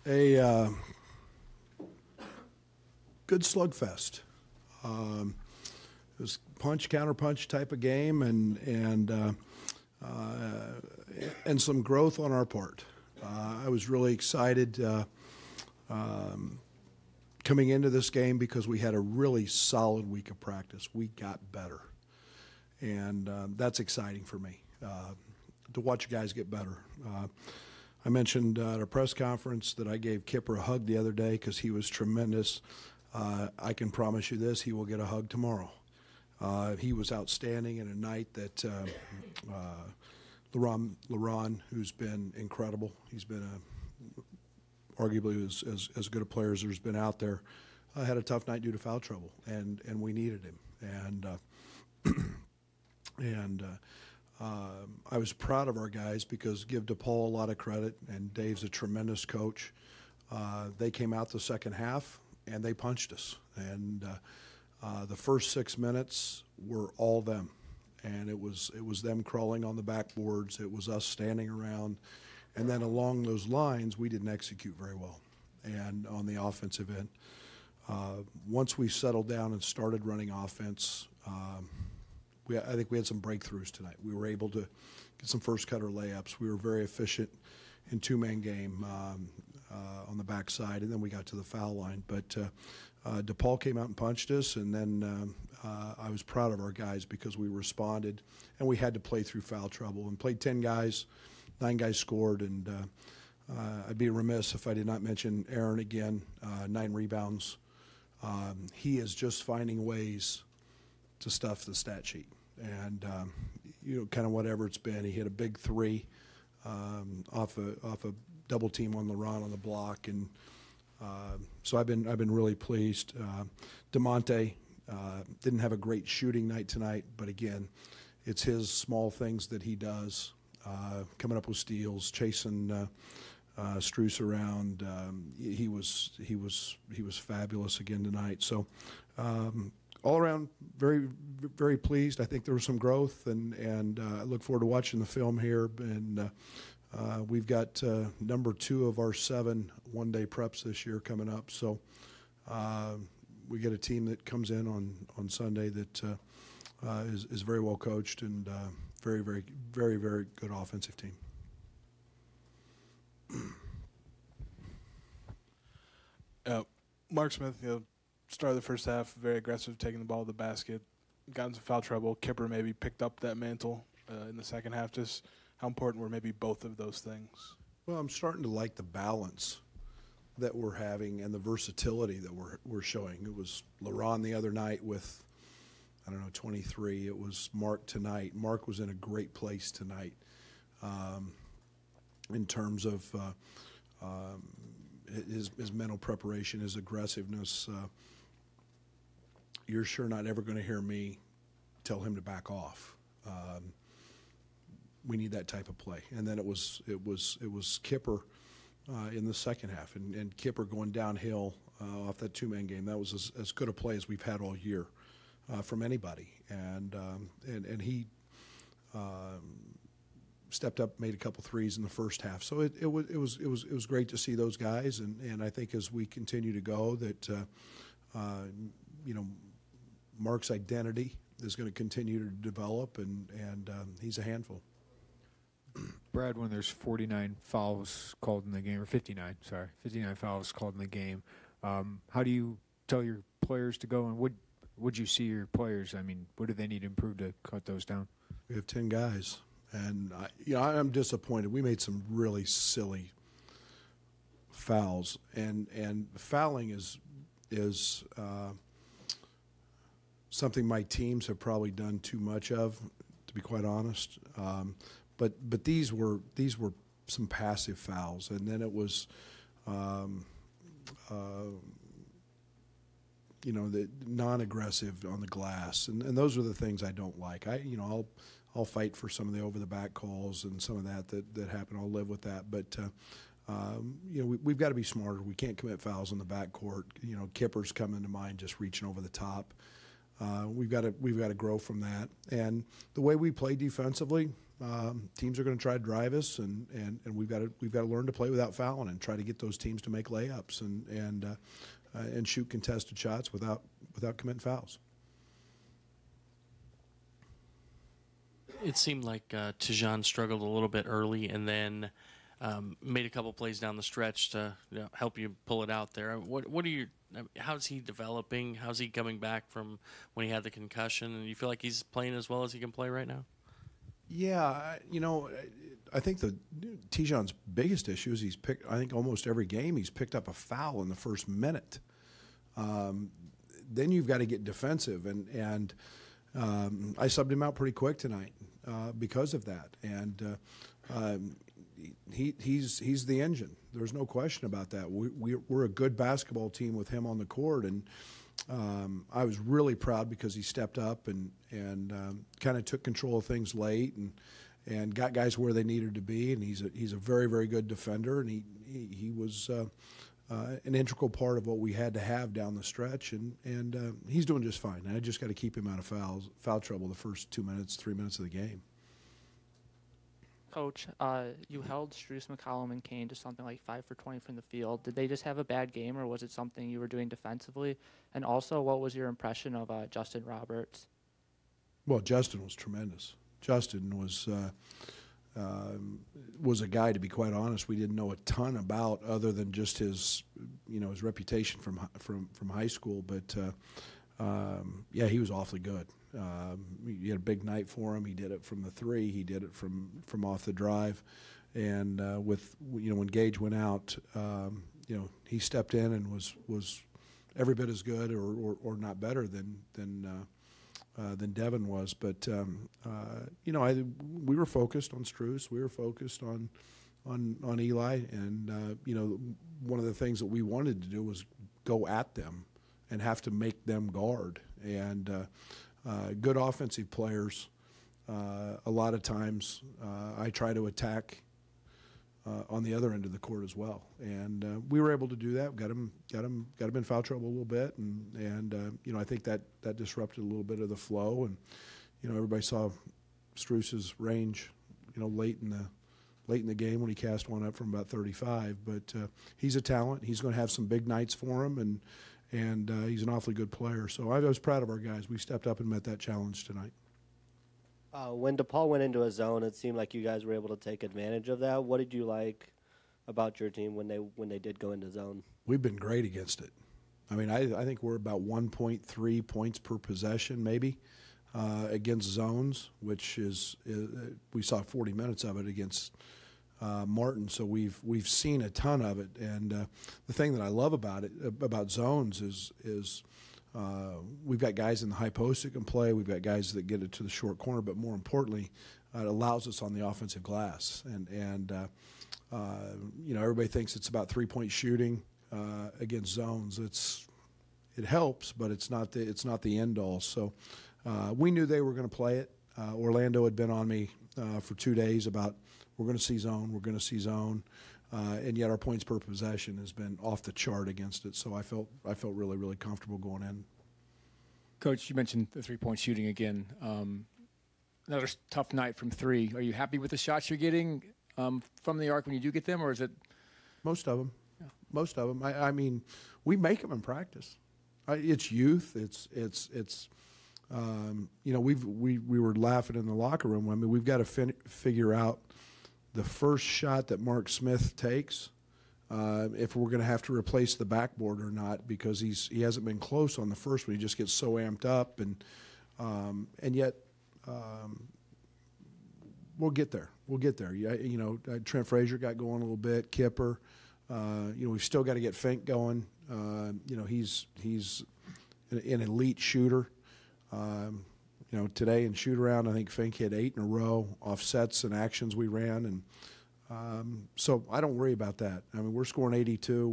A good slugfest. It was punch counter punch type of game, and some growth on our part. I was really excited coming into this game because we had a really solid week of practice. We got better, and that's exciting for me to watch guys get better. I mentioned at our press conference that I gave Kippur a hug the other day because he was tremendous. I can promise you this, he will get a hug tomorrow. He was outstanding in a night that LaRon, who's been incredible, he's been arguably as good a player as there's been out there, had a tough night due to foul trouble, and we needed him. And I was proud of our guys because give DePaul a lot of credit, and Dave's a tremendous coach. They came out the second half, and they punched us. And the first 6 minutes were all them. And it was them crawling on the backboards. It was us standing around. And then along those lines, we didn't execute very well. And on the offensive end, once we settled down and started running offense, I think we had some breakthroughs tonight. We were able to get some first cutter layups. We were very efficient in two-man game on the backside, and then we got to the foul line. But DePaul came out and punched us, and then I was proud of our guys because we responded, and we had to play through foul trouble and played 10 guys. 9 guys scored, and I'd be remiss if I did not mention Aaron again, 9 rebounds. He is just finding ways to stuff the stat sheet. And, kind of whatever it's been. He hit a big 3 off a double team on LaRon on the block. And so I've been really pleased. DeMonte didn't have a great shooting night tonight, but again, it's his small things that he does, coming up with steals, chasing Struce around. He was fabulous again tonight. So all around, very, very pleased. I think there was some growth, and I look forward to watching the film here. And we've got number 2 of our 7 one-day preps this year coming up. So we get a team that comes in on Sunday that is very well coached and very, very, very, very good offensive team. Mark Smith, started the first half very aggressive, taking the ball to the basket, got into foul trouble. Kippur maybe picked up that mantle in the second half. Just how important were maybe both of those things? Well, I'm starting to like the balance that we're having and the versatility that we're showing. It was LaRon the other night with, 23. It was Mark tonight. Mark was in a great place tonight in terms of his mental preparation, his aggressiveness. You're sure not ever going to hear me tell him to back off. We need that type of play. And then it was Kippur in the second half, and Kippur going downhill off that two-man game. That was as good a play as we've had all year from anybody. And he stepped up, made a couple threes in the first half. So it was great to see those guys, and I think as we continue to go that Mark's identity is going to continue to develop, and he's a handful. Brad, when there's 49 fouls called in the game, or 59 fouls called in the game, how do you tell your players to go, and would you see your players? I mean, what do they need to improve to cut those down? We have 10 guys, and I'm disappointed. We made some really silly fouls, and fouling is something my teams have probably done too much of, to be quite honest. But these were some passive fouls, and then it was, the non-aggressive on the glass, and those are the things I don't like. I'll fight for some of the over-the-back calls and some of that happen. I'll live with that, but we've got to be smarter. We can't commit fouls in the backcourt. Kippur's coming to mind, just reaching over the top. we've got to grow from that. And the way we play defensively, teams are going to try to drive us, and we've got to learn to play without fouling and try to get those teams to make layups and shoot contested shots without committing fouls. It seemed like Teeshaun struggled a little bit early, and then made a couple plays down the stretch to help you pull it out there. How's he developing? How's he coming back from when he had the concussion? And you feel like he's playing as well as he can play right now? Yeah, I think Teeshaun's biggest issue is I think almost every game he's picked up a foul in the first minute. Then you've got to get defensive, and I subbed him out pretty quick tonight because of that. And he's the engine. There's no question about that. We're a good basketball team with him on the court, and I was really proud because he stepped up and kind of took control of things late and got guys where they needed to be. And he's a very, very good defender, and he was an integral part of what we had to have down the stretch, and he's doing just fine. I just got to keep him out of foul trouble the first 3 minutes of the game. Coach, you held Strus, McCollum, and Kane to something like 5 for 20 from the field. Did they just have a bad game, or was it something you were doing defensively? And also, what was your impression of Justin Roberts? Well, Justin was tremendous. Justin was a guy, to be quite honest, we didn't know a ton about other than just his reputation from high school. But yeah, he was awfully good. He had a big night for him. He did it from the three. He did it from off the drive, and when Gage went out, he stepped in and was every bit as good or not better than Devin was. But we were focused on Strus. We were focused on Eli, and one of the things that we wanted to do was go at them and have to make them guard. And good offensive players, a lot of times I try to attack on the other end of the court as well, and we were able to do that. Got him in foul trouble a little bit, and I think that disrupted a little bit of the flow, and everybody saw Strus's range, late in the game when he cast one up from about 35. But he's a talent. He's going to have some big nights for him, and he's an awfully good player. So I was proud of our guys. We stepped up and met that challenge tonight. When DePaul went into a zone, it seemed like you guys were able to take advantage of that. What did you like about your team when they did go into zone? We've been great against it. I mean, I think we're about 1.3 points per possession maybe against zones, which is we saw 40 minutes of it against Martin, so we've seen a ton of it. And the thing that I love about zones is we've got guys in the high post that can play. We've got guys that get it to the short corner, but more importantly, it allows us on the offensive glass. And everybody thinks it's about 3-point shooting against zones. It helps, but it's not the end all. So we knew they were going to play it. Orlando had been on me for 2 days about we're going to see zone, and yet our points per possession has been off the chart against it. So I felt really, really comfortable going in. Coach, you mentioned the 3-point shooting again. Another tough night from three. Are you happy with the shots you're getting from the arc when you do get them, or is it? Most of them. Yeah. Most of them. I mean, we make them in practice. It's youth. We were laughing in the locker room. I mean, we've got to figure out the first shot that Mark Smith takes, if we're going to have to replace the backboard or not, because he hasn't been close on the first one. He just gets so amped up, and yet we'll get there. We'll get there. Trent Frazier got going a little bit. Kippur, we've still got to get Fink going. He's an elite shooter. Today in shoot-around, I think Fink hit 8 in a row off sets and actions we ran. And so I don't worry about that. I mean, we're scoring 82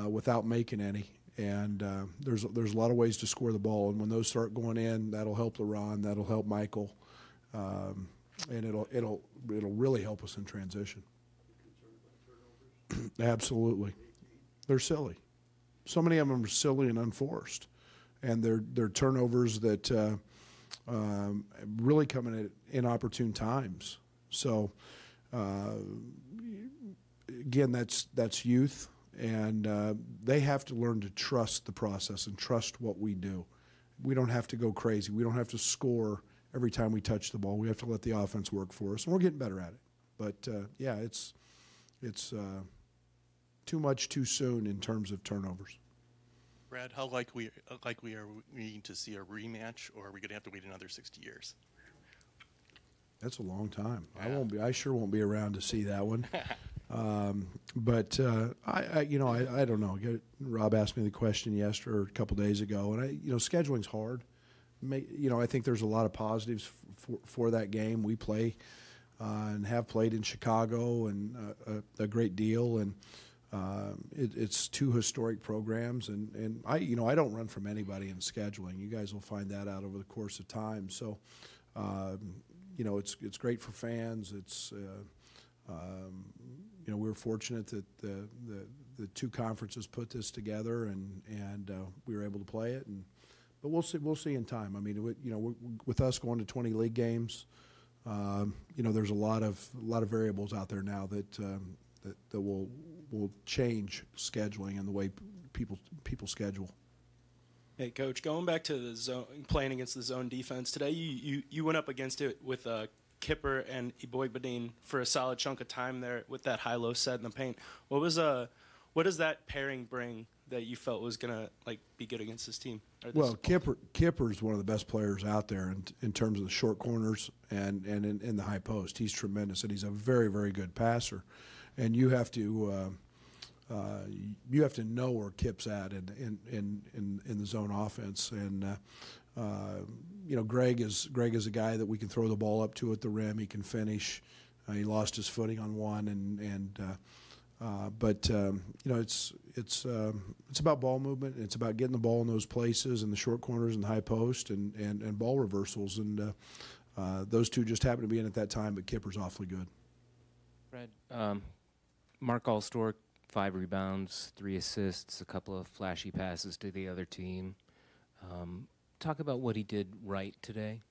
without making any. And there's a lot of ways to score the ball. And when those start going in, that'll help LeRon, that'll help Michael, and it'll really help us in transition. Absolutely. They're silly. So many of them are silly and unforced. and they're turnovers that really come in at inopportune times. So again, that's youth, and they have to learn to trust the process and trust what we do. We don't have to go crazy. We don't have to score every time we touch the ball. We have to let the offense work for us, and we're getting better at it. But yeah, it's too much too soon in terms of turnovers. Brad, how likely are we to see a rematch, or are we going to have to wait another 60 years? That's a long time. Yeah. I sure won't be around to see that one. But I don't know. Rob asked me the question yesterday or a couple days ago, and scheduling's hard. I think there's a lot of positives for that game. We play and have played in Chicago and a great deal, and it's two historic programs. And I don't run from anybody in scheduling. You guys will find that out over the course of time. So. It's great for fans. It's we were fortunate that the two conferences put this together, and we were able to play it. But we'll see in time. I mean, with us going to 20 league games, there's a lot of variables out there now that will change scheduling and the way people schedule. Hey, Coach, going back to the zone, playing against the zone defense, today you went up against it with Kippur and Iboigbenin for a solid chunk of time there with that high-low set in the paint. What does that pairing bring that you felt was going to be good against this team? Well, Kippur is one of the best players out there in terms of the short corners and in the high post. He's tremendous, and he's a very, very good passer. And you have to know where Kip's at in the zone offense, and Greg is a guy that we can throw the ball up to at the rim. He can finish. He lost his footing on one, but it's about ball movement. It's about getting the ball in those places in the short corners and the high post and ball reversals, and those two just happen to be in at that time. But Kippur's awfully good. Brad, Mark Allstork. 5 rebounds, 3 assists, a couple of flashy passes to the other team. Talk about what he did right today.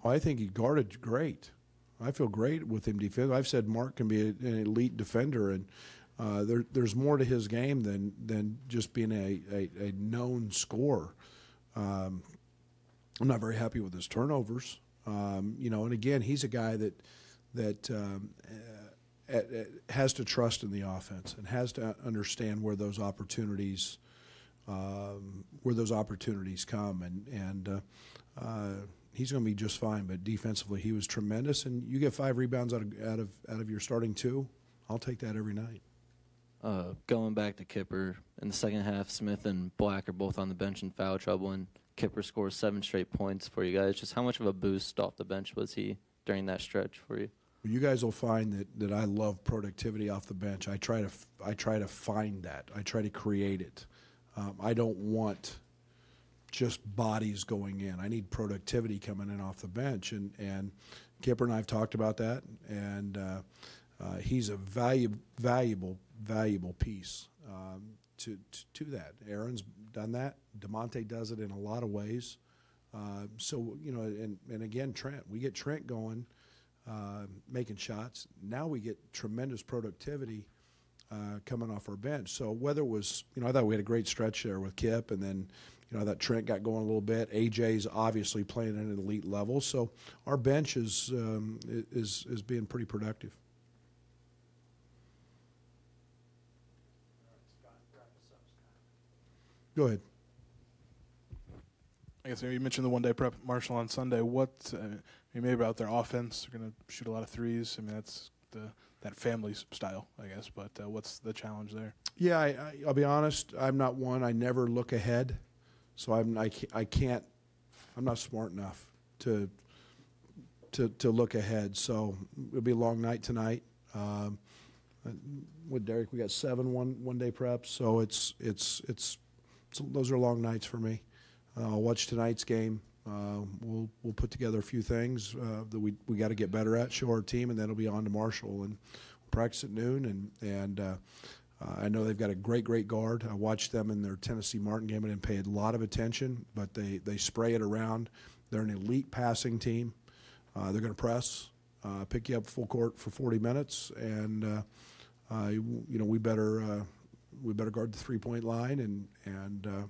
Oh, I think he guarded great. I feel great with him defensively. I've said Mark can be an elite defender, and there's more to his game than just being a known scorer. I'm not very happy with his turnovers. And again, he's a guy that has to trust in the offense and has to understand where those opportunities come, and he's going to be just fine. But defensively, he was tremendous, and you get 5 rebounds out of your starting 2. I'll take that every night. Going back to Kippur, in the second half, Smith and Black are both on the bench in foul trouble, and Kippur scores 7 straight points for you guys. Just how much of a boost off the bench was he during that stretch for you? You guys will find that I love productivity off the bench. I try to find that. I try to create it. I don't want just bodies going in. I need productivity coming in off the bench. And Kippur and I have talked about that. And he's a valuable piece to that. Aaron's done that. DeMonte does it in a lot of ways. And again, Trent. We get Trent going. Making shots. Now we get tremendous productivity coming off our bench. So whether it was, I thought we had a great stretch there with Kip, and then, that Trent got going a little bit. AJ's obviously playing at an elite level. So our bench is being pretty productive. Go ahead. I guess you mentioned the one-day prep Marshall on Sunday. What maybe about their offense? They're going to shoot a lot of threes. I mean, that's that family style, I guess. But what's the challenge there? Yeah, I'll be honest. I'm not one. I never look ahead, so I can't. I'm not smart enough to look ahead. So it'll be a long night tonight. With Derek, we got 7 one-day preps. So it's those are long nights for me. I'll watch tonight's game. We'll put together a few things that we got to get better at, show our team, and then it'll be on to Marshall, and we'll practice at noon, and I know they've got a great guard. I watched them in their Tennessee Martin game. I didn't pay a lot of attention, but they spray it around. They're an elite passing team. They're going to press, pick you up full court for 40 minutes, and we better guard the 3-point line, and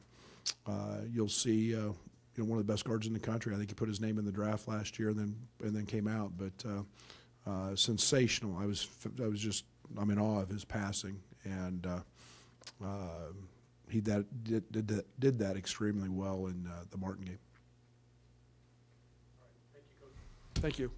you'll see one of the best guards in the country. I think he put his name in the draft last year, and then came out. But sensational. I'm in awe of his passing, and he did that extremely well in the Martin game. Thank you.